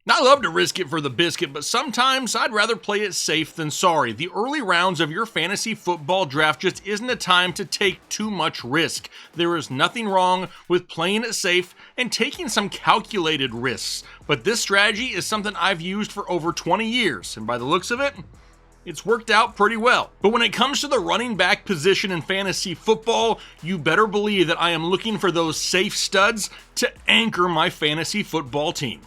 I love to risk it for the biscuit, but sometimes I'd rather play it safe than sorry. The early rounds of your fantasy football draft just isn't a time to take too much risk. There is nothing wrong with playing it safe and taking some calculated risks, but this strategy is something I've used for over 20 years, and by the looks of it, it's worked out pretty well. But when it comes to the running back position in fantasy football, you better believe that I am looking for those safe studs to anchor my fantasy football team.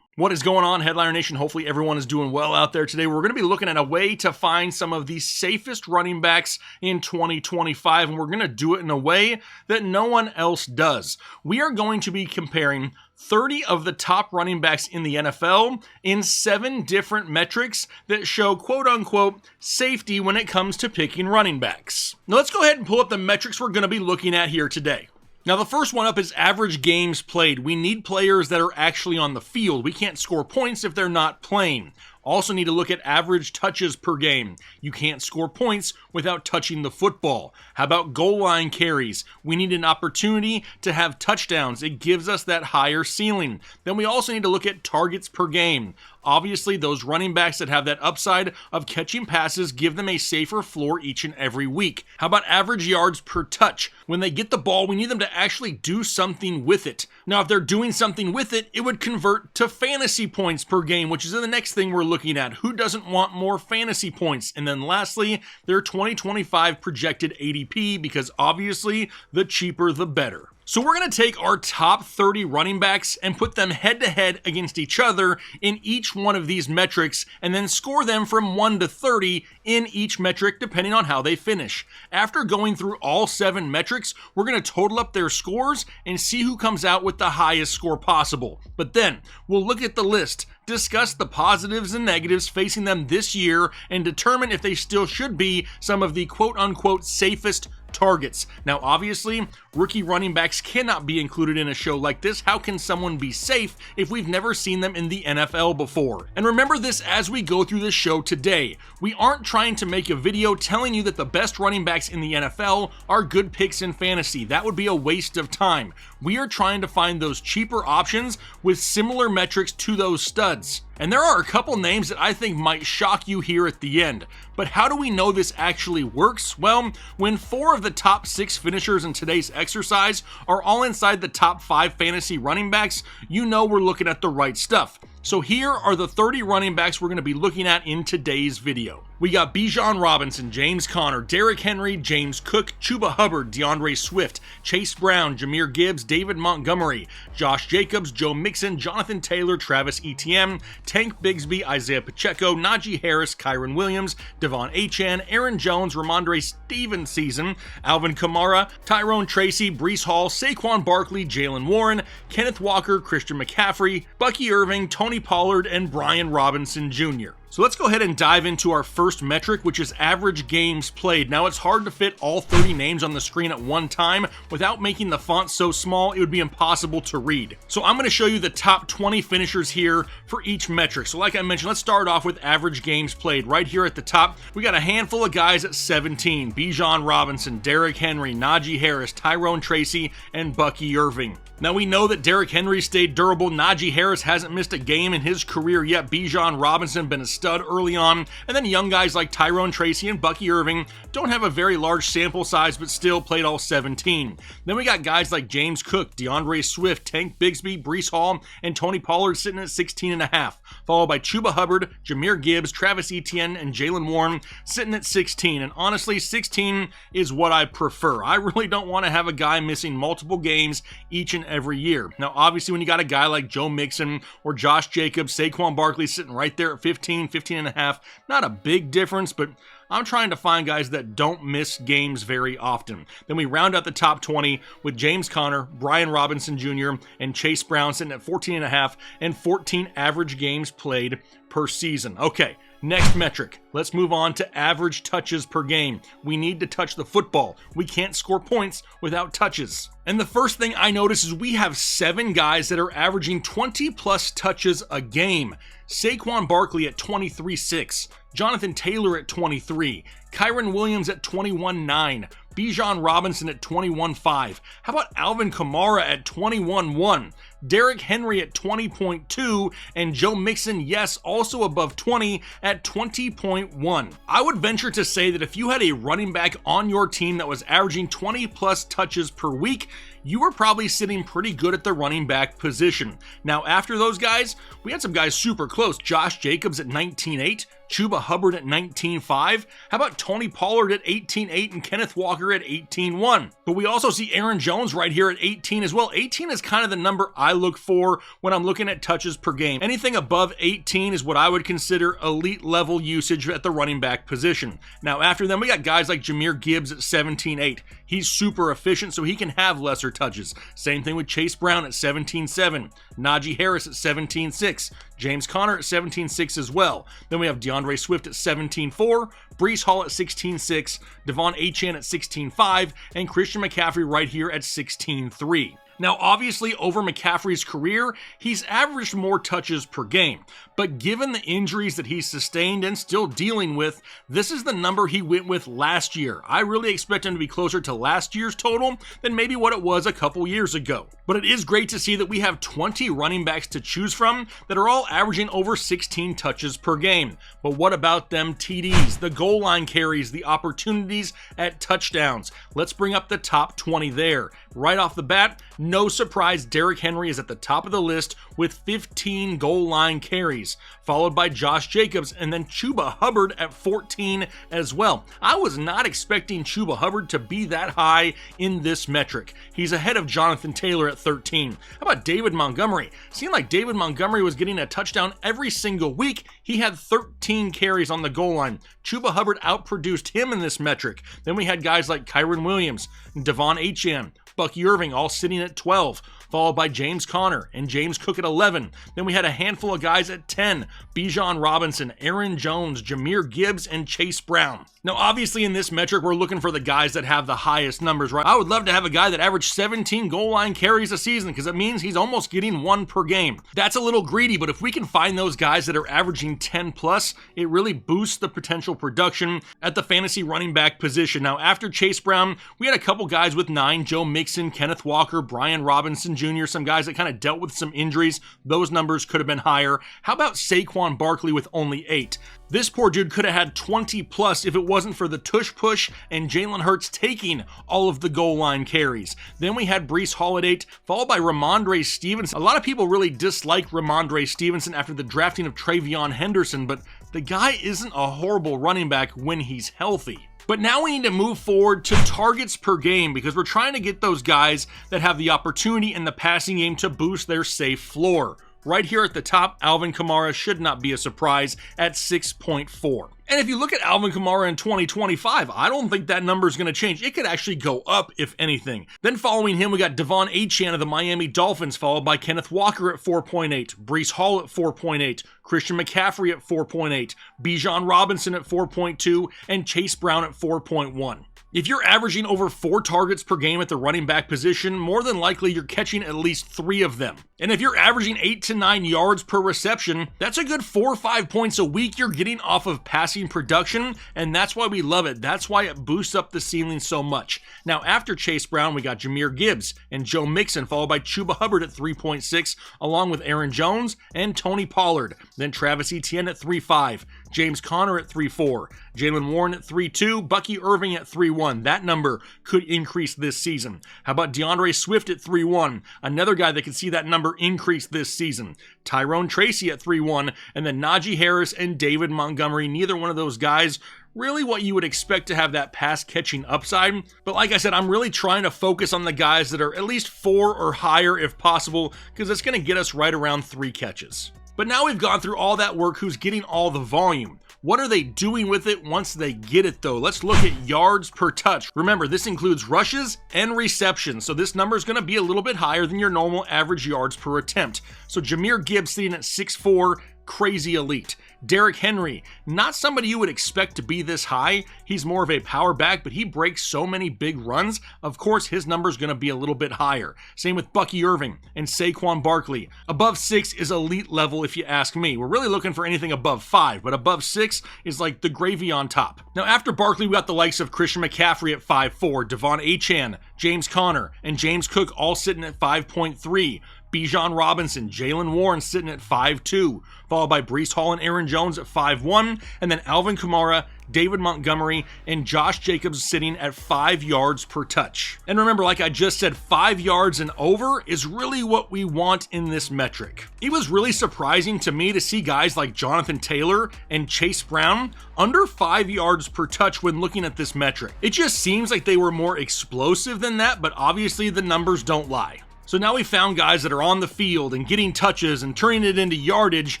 What is going on, Headliner Nation? Hopefully everyone is doing well out there today. We're going to be looking at a way to find some of the safest running backs in 2025, and we're going to do it in a way that no one else does. We are going to be comparing 30 of the top running backs in the NFL in 7 different metrics that show quote-unquote safety when it comes to picking running backs. Now let's go ahead and pull up the metrics we're going to be looking at here today. Now, the first one up is average games played. We need players that are actually on the field. We can't score points if they're not playing. Also need to look at average touches per game. You can't score points without touching the football. How about goal line carries? We need an opportunity to have touchdowns. It gives us that higher ceiling. Then we also need to look at targets per game. Obviously, those running backs that have that upside of catching passes give them a safer floor each and every week. How about average yards per touch? When they get the ball, we need them to actually do something with it. Now, if they're doing something with it, it would convert to fantasy points per game, which is the next thing we're looking at. Who doesn't want more fantasy points? And then lastly, their 2025 projected ADP, because obviously, the cheaper the better. So we're going to take our top 30 running backs and put them head-to-head against each other in each one of these metrics, and then score them from 1 to 30 in each metric depending on how they finish. After going through all 7 metrics, we're going to total up their scores and see who comes out with the highest score possible. But then, we'll look at the list, discuss the positives and negatives facing them this year, and determine if they still should be some of the quote-unquote safest targets. Now, obviously, rookie running backs cannot be included in a show like this. How can someone be safe if we've never seen them in the NFL before? And remember this as we go through this show today. We aren't trying to make a video telling you that the best running backs in the NFL are good picks in fantasy. That would be a waste of time. We are trying to find those cheaper options with similar metrics to those studs. And there are a couple names that I think might shock you here at the end. But how do we know this actually works? Well, when 4 of the top 6 finishers in today's exercise are all inside the top 5 fantasy running backs, you know we're looking at the right stuff. So here are the 30 running backs we're going to be looking at in today's video. We got Bijan Robinson, James Conner, Derrick Henry, James Cook, Chuba Hubbard, DeAndre Swift, Chase Brown, Jahmyr Gibbs, David Montgomery, Josh Jacobs, Joe Mixon, Jonathan Taylor, Travis Etienne, Tank Bigsby, Isaiah Pacheco, Najee Harris, Kyron Williams, Devon Achane, Aaron Jones, Ramondre Stevenson, Alvin Kamara, Tyrone Tracy, Breece Hall, Saquon Barkley, Jalen Warren, Kenneth Walker, Christian McCaffrey, Bucky Irving, Tony Pollard, and Brian Robinson Jr. So let's go ahead and dive into our first metric, which is average games played. Now, it's hard to fit all 30 names on the screen at one time. Without making the font so small, it would be impossible to read. So I'm going to show you the top 20 finishers here for each metric. So like I mentioned, let's start off with average games played. Right here at the top, we got a handful of guys at 17. Bijan Robinson, Derrick Henry, Najee Harris, Tyrone Tracy, and Bucky Irving. Now, we know that Derrick Henry stayed durable. Najee Harris hasn't missed a game in his career yet. Bijan Robinson been a stud early on. And then young guys like Tyrone Tracy and Bucky Irving don't have a very large sample size, but still played all 17. Then we got guys like James Cook, DeAndre Swift, Tank Bigsby, Breece Hall, and Tony Pollard sitting at 16.5, followed by Chuba Hubbard, Jahmyr Gibbs, Travis Etienne, and Jalen Warren sitting at 16. And honestly, 16 is what I prefer. I really don't want to have a guy missing multiple games each and every year. Now, obviously, when you got a guy like Joe Mixon or Josh Jacobs, Saquon Barkley sitting right there at 15 and a half, not a big difference, but I'm trying to find guys that don't miss games very often. Then we round out the top 20 with James Conner, Brian Robinson Jr., and Chase Brown sitting at 14 and a half and 14 average games played per season. Okay, next metric. Let's move on to average touches per game. We need to touch the football. We can't score points without touches. And the first thing I notice is we have 7 guys that are averaging 20 plus touches a game. Saquon Barkley at 23.6, Jonathan Taylor at 23, Kyron Williams at 21.9, Bijan Robinson at 21.5. How about Alvin Kamara at 21.1? Derrick Henry at 20.2, and Joe Mixon, yes, also above 20 at 20.1. I would venture to say that if you had a running back on your team that was averaging 20 plus touches per week, you were probably sitting pretty good at the running back position. Now, after those guys, we had some guys super close. Josh Jacobs at 19.8, Chuba Hubbard at 19.5. How about Tony Pollard at 18.8 and Kenneth Walker at 18.1? But we also see Aaron Jones right here at 18 as well. 18 is kind of the number I look for when I'm looking at touches per game. Anything above 18 is what I would consider elite level usage at the running back position. Now, after them, we got guys like Jahmyr Gibbs at 17.8. He's super efficient, so he can have lesser touches. Same thing with Chase Brown at 17.7, Najee Harris at 17.6, James Conner at 17.6 as well. Then we have DeAndre Swift at 17.4, Breece Hall at 16.6, Devon Achane at 16.5, and Christian McCaffrey right here at 16.3. Now, obviously, over McCaffrey's career, he's averaged more touches per game, but given the injuries that he's sustained and still dealing with, this is the number he went with last year. I really expect him to be closer to last year's total than maybe what it was a couple years ago. But it is great to see that we have 20 running backs to choose from that are all averaging over 16 touches per game. But what about them TDs, the goal line carries, the opportunities at touchdowns? Let's bring up the top 20 there. Right off the bat, no surprise, Derrick Henry is at the top of the list with 15 goal line carries, followed by Josh Jacobs and then Chuba Hubbard at 14 as well. I was not expecting Chuba Hubbard to be that high in this metric. He's ahead of Jonathan Taylor at 13. How about David Montgomery? Seemed like David Montgomery was getting a touchdown every single week. He had 13 carries on the goal line. Chuba Hubbard outproduced him in this metric. Then we had guys like Kyren Williams, Devon Achane, Bucky Irving all sitting at 12, followed by James Conner and James Cook at 11. Then we had a handful of guys at 10, Bijan Robinson, Aaron Jones, Jahmyr Gibbs, and Chase Brown. Now, obviously in this metric, we're looking for the guys that have the highest numbers, right? I would love to have a guy that averaged 17 goal line carries a season because it means he's almost getting one per game. That's a little greedy, but if we can find those guys that are averaging 10 plus, it really boosts the potential production at the fantasy running back position. Now, after Chase Brown, we had a couple guys with 9, Joe Mixon, Kenneth Walker, Brian Robinson Jr., some guys that kind of dealt with some injuries. Those numbers could have been higher. How about Saquon Barkley with only 8? This poor dude could have had 20 plus if it wasn't for the tush push and Jalen Hurts taking all of the goal line carries. Then we had Breece Hall at 8, followed by Ramondre Stevenson. A lot of people really dislike Ramondre Stevenson after the drafting of Travion Henderson, but the guy isn't a horrible running back when he's healthy. But now we need to move forward to targets per game because we're trying to get those guys that have the opportunity in the passing game to boost their safe floor. Right here at the top, Alvin Kamara should not be a surprise at 6.4. And if you look at Alvin Kamara in 2025, I don't think that number is going to change. It could actually go up, if anything. Then following him, we got Devon Achane of the Miami Dolphins, followed by Kenneth Walker at 4.8, Breece Hall at 4.8, Christian McCaffrey at 4.8, Bijan Robinson at 4.2, and Chase Brown at 4.1. If you're averaging over 4 targets per game at the running back position, more than likely you're catching at least 3 of them. And if you're averaging 8 to 9 yards per reception, that's a good 4 or 5 points a week you're getting off of passing production, and that's why we love it. That's why it boosts up the ceiling so much. Now, after Chase Brown, we got Jahmyr Gibbs and Joe Mixon, followed by Chuba Hubbard at 3.6, along with Aaron Jones and Tony Pollard. Then Travis Etienne at 3.5, James Conner at 3.4, Jaylen Warren at 3.2, Bucky Irving at 3.1. That number could increase this season. How about DeAndre Swift at 3.1? Another guy that could see that number increase this season. Tyrone Tracy at 3.1, and then Najee Harris and David Montgomery. Neither one of those guys really what you would expect to have that pass catching upside. But like I said, I'm really trying to focus on the guys that are at least 4 or higher if possible, because it's going to get us right around 3 catches. But now we've gone through all that work, who's getting all the volume. What are they doing with it once they get it though? Let's look at yards per touch. Remember, this includes rushes and receptions, so this number is going to be a little bit higher than your normal average yards per attempt. So Jahmyr Gibbs sitting at 6'4", crazy elite. Derrick Henry, not somebody you would expect to be this high. He's more of a power back, but he breaks so many big runs. Of course, his number is going to be a little bit higher. Same with Bucky Irving and Saquon Barkley. Above 6 is elite level if you ask me. We're really looking for anything above 5, but above 6 is like the gravy on top. Now, after Barkley, we got the likes of Christian McCaffrey at 5'4", Devon Achane, James Conner, and James Cook all sitting at 5.3. Bijan Robinson, Jaylen Warren sitting at 5'2", followed by Breece Hall and Aaron Jones at 5'1", and then Alvin Kamara, David Montgomery, and Josh Jacobs sitting at 5 yards per touch. And remember, like I just said, 5 yards and over is really what we want in this metric. It was really surprising to me to see guys like Jonathan Taylor and Chase Brown under 5 yards per touch when looking at this metric. It just seems like they were more explosive than that, but obviously the numbers don't lie. So now we found guys that are on the field and getting touches and turning it into yardage.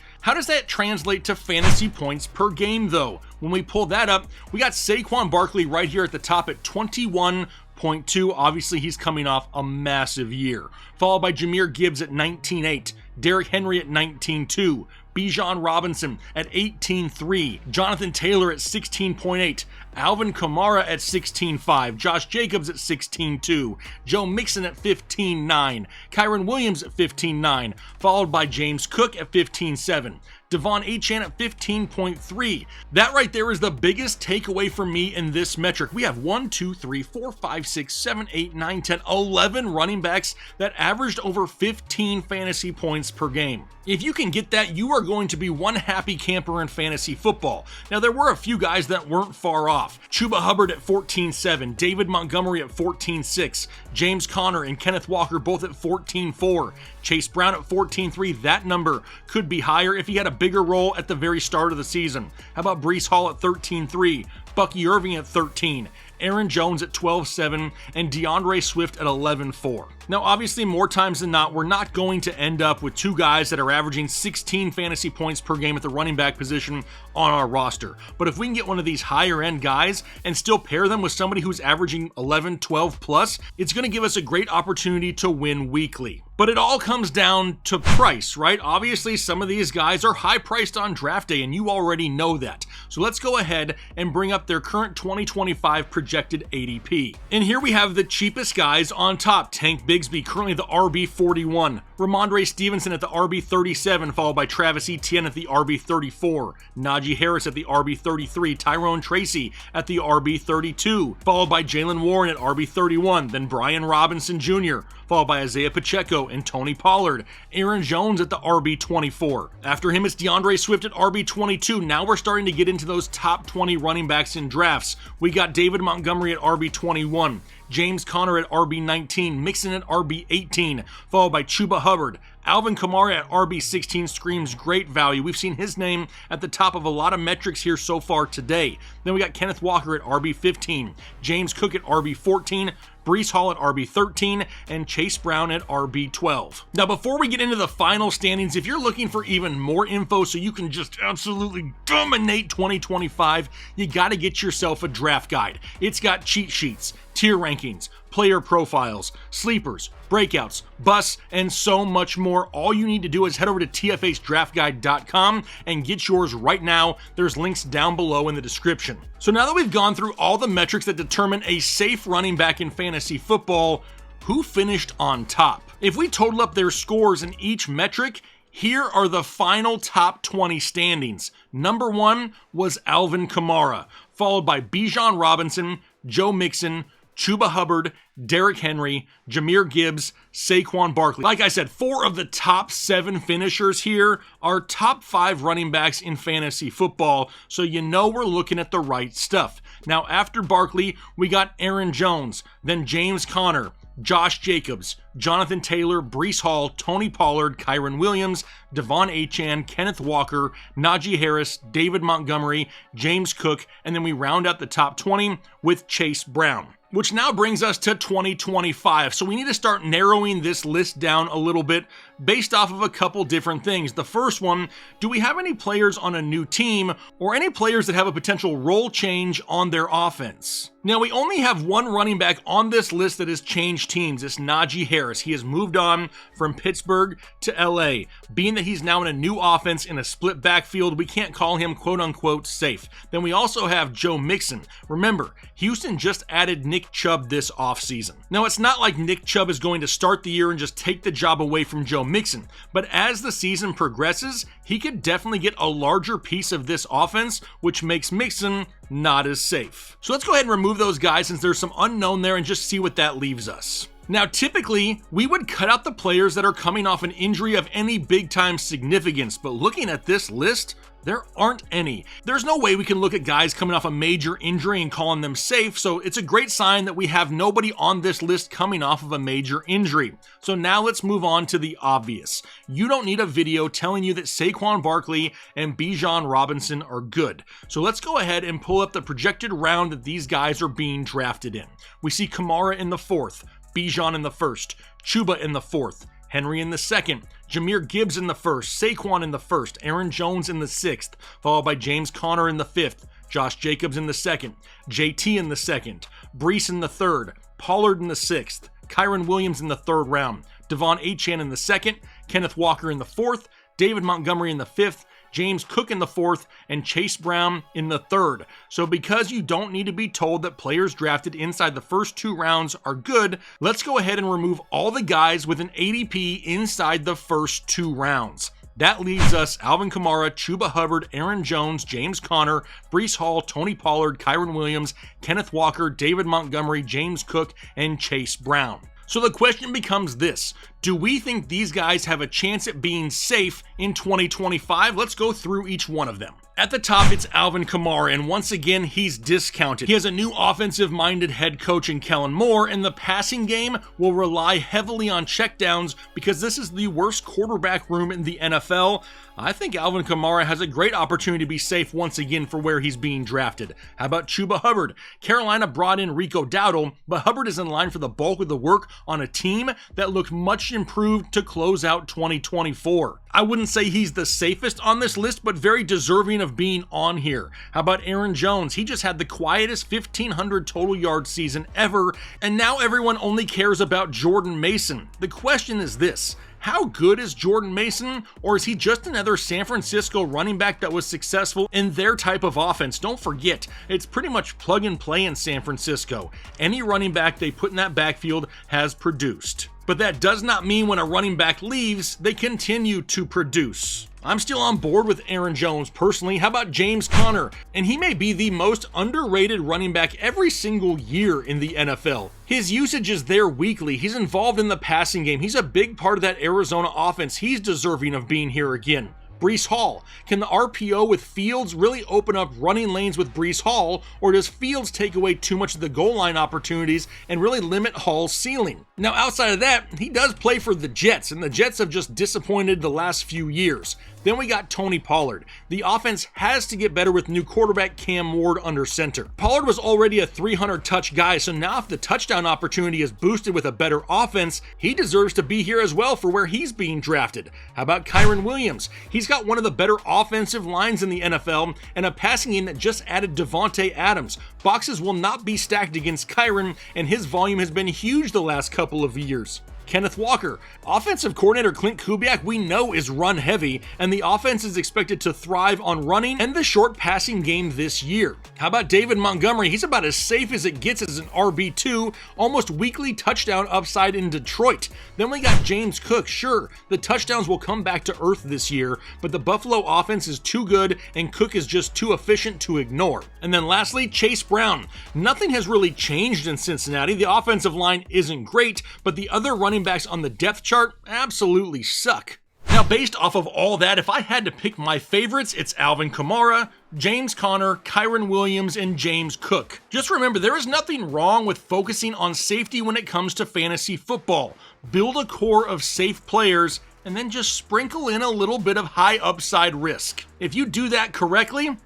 How does that translate to fantasy points per game though? When we pull that up, we got Saquon Barkley right here at the top at 21.2. Obviously he's coming off a massive year. Followed by Jahmyr Gibbs at 19.8, Derrick Henry at 19.2, Bijan Robinson at 18.3, Jonathan Taylor at 16.8, Alvin Kamara at 16.5, Josh Jacobs at 16.2, Joe Mixon at 15.9, Kyren Williams at 15.9, followed by James Cook at 15.7, Devon Achane at 15.3. That right there is the biggest takeaway for me in this metric. We have 1, 2, 3, 4, 5, 6, 7, 8, 9, 10, 11 running backs that averaged over 15 fantasy points per game. If you can get that, you are going to be one happy camper in fantasy football. Now, there were a few guys that weren't far off. Chuba Hubbard at 14.7, David Montgomery at 14.6, James Conner and Kenneth Walker both at 14.4, Chase Brown at 14.3. That number could be higher if he had a bigger role at the very start of the season. How about Breece Hall at 13.3, Bucky Irving at 13, Aaron Jones at 12.7, and DeAndre Swift at 11.4. Now, obviously, more times than not, we're not going to end up with two guys that are averaging 16 fantasy points per game at the running back position on our roster. But if we can get one of these higher end guys and still pair them with somebody who's averaging 11, 12 plus, it's going to give us a great opportunity to win weekly. But it all comes down to price, right? Obviously, some of these guys are high priced on draft day, and you already know that. So let's go ahead and bring up their current 2025 projected ADP. And here we have the cheapest guys on top. Tank Bigsby, currently the RB 41. Ramondre Stevenson at the RB 37, followed by Travis Etienne at the RB 34. Najee Harris at the RB 33. Tyrone Tracy at the RB 32, followed by Jaylen Warren at RB 31. Then Brian Robinson Jr., followed by Isaiah Pacheco and Tony Pollard. Aaron Jones at the RB 24. After him, it's DeAndre Swift at RB 22. Now we're starting to get into those top 20 running backs in drafts. We got David Montgomery at RB 21. James Conner at RB 19, Mixon at RB 18, followed by Chuba Hubbard. Alvin Kamara at RB 16 screams great value. We've seen his name at the top of a lot of metrics here so far today. Then we got Kenneth Walker at RB 15, James Cook at RB 14, Breece Hall at RB 13, and Chase Brown at RB 12. Now, before we get into the final standings, if you're looking for even more info so you can just absolutely dominate 2025, you got to get yourself a draft guide. It's got cheat sheets, tier rankings, player profiles, sleepers, breakouts, busts, and so much more. All you need to do is head over to tfhdraftguide.com and get yours right now. There's links down below in the description. So now that we've gone through all the metrics that determine a safe running back in fantasy football, who finished on top? If we total up their scores in each metric, here are the final top 20 standings. Number 1 was Alvin Kamara, followed by Bijan Robinson, Joe Mixon, Chuba Hubbard, Derrick Henry, Jahmyr Gibbs, Saquon Barkley. Like I said, 4 of the top 7 finishers here are top 5 running backs in fantasy football, so you know we're looking at the right stuff. Now, after Barkley, we got Aaron Jones, then James Conner, Josh Jacobs, Jonathan Taylor, Breece Hall, Tony Pollard, Kyren Williams, Devon Achane, Kenneth Walker, Najee Harris, David Montgomery, James Cook, and then we round out the top 20 with Chase Brown. Which now brings us to 2025. So we need to start narrowing this list down a little bit based off of a couple different things. The first one, do we have any players on a new team or any players that have a potential role change on their offense? Now, we only have one running back on this list that has changed teams. It's Najee Harris. He has moved on from Pittsburgh to LA. Being that he's now in a new offense in a split backfield, we can't call him quote unquote safe. Then we also have Joe Mixon. Remember, Houston just added Nick Chubb this offseason. Now, it's not like Nick Chubb is going to start the year and just take the job away from Joe Mixon, but as the season progresses, he could definitely get a larger piece of this offense, which makes Mixon not as safe. So let's go ahead and remove those guys since there's some unknown there and just see what that leaves us. Now, typically, we would cut out the players that are coming off an injury of any big-time significance, but looking at this list, there aren't any. There's no way we can look at guys coming off a major injury and calling them safe, so it's a great sign that we have nobody on this list coming off of a major injury. So now let's move on to the obvious. You don't need a video telling you that Saquon Barkley and Bijan Robinson are good. So let's go ahead and pull up the projected round that these guys are being drafted in. We see Kamara in the 4th, Bijan in the 1st, Chuba in the 4th, Henry in the 2nd, Jahmyr Gibbs in the 1st, Saquon in the 1st, Aaron Jones in the 6th, followed by James Conner in the 5th, Josh Jacobs in the 2nd, JT in the 2nd, Breece in the 3rd, Pollard in the 6th, Kyren Williams in the 3rd round, Devon Achane in the 2nd, Kenneth Walker in the 4th, David Montgomery in the 5th, James Cook in the 4th, and Chase Brown in the 3rd. So because you don't need to be told that players drafted inside the first 2 rounds are good, let's go ahead and remove all the guys with an ADP inside the first 2 rounds. That leaves us Alvin Kamara, Chuba Hubbard, Aaron Jones, James Conner, Breece Hall, Tony Pollard, Kyren Williams, Kenneth Walker, David Montgomery, James Cook, and Chase Brown. So the question becomes this: do we think these guys have a chance at being safe in 2025? Let's go through each one of them. At the top, it's Alvin Kamara, and once again, he's discounted. He has a new offensive-minded head coach in Kellen Moore, and the passing game will rely heavily on checkdowns because this is the worst quarterback room in the NFL. I think Alvin Kamara has a great opportunity to be safe once again for where he's being drafted. How about Chuba Hubbard? Carolina brought in Rico Dowdle, but Hubbard is in line for the bulk of the work on a team that looked much improved to close out 2024. I wouldn't say he's the safest on this list, but very deserving of being on here. How about Aaron Jones? He just had the quietest 1,500 total yard season ever, and now everyone only cares about Jordan Mason. The question is this: how good is Jordan Mason, or is he just another San Francisco running back that was successful in their type of offense? Don't forget, it's pretty much plug and play in San Francisco. Any running back they put in that backfield has produced. But that does not mean when a running back leaves, they continue to produce. I'm still on board with Aaron Jones personally. How about James Conner? And he may be the most underrated running back every single year in the NFL. His usage is there weekly. He's involved in the passing game. He's a big part of that Arizona offense. He's deserving of being here again. Breece Hall. Can the RPO with Fields really open up running lanes with Breece Hall, or does Fields take away too much of the goal line opportunities and really limit Hall's ceiling? Now, outside of that, he does play for the Jets, and the Jets have just disappointed the last few years. Then we got Tony Pollard. The offense has to get better with new quarterback Cam Ward under center. Pollard was already a 300-touch guy, so now if the touchdown opportunity is boosted with a better offense, he deserves to be here as well for where he's being drafted. How about Kyren Williams? He's got one of the better offensive lines in the NFL and a passing game that just added Devontae Adams. Boxes will not be stacked against Kyren, and his volume has been huge the last couple of years. Kenneth Walker. Offensive coordinator Clint Kubiak we know is run heavy, and the offense is expected to thrive on running and the short passing game this year. How about David Montgomery? He's about as safe as it gets as an RB2, almost weekly touchdown upside in Detroit. Then we got James Cook. Sure, the touchdowns will come back to earth this year, but the Buffalo offense is too good and Cook is just too efficient to ignore. And then lastly, Chase Brown. Nothing has really changed in Cincinnati. The offensive line isn't great, but the other running backs on the depth chart absolutely suck. Now, based off of all that, if I had to pick my favorites, it's Alvin Kamara, James Conner, Kyren Williams, and James Cook. Just remember, there is nothing wrong with focusing on safety when it comes to fantasy football. Build a core of safe players and then just sprinkle in a little bit of high upside risk. If you do that correctly,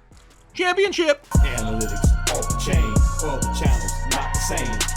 championship. Analytics, all the chain, all the channels, not the same.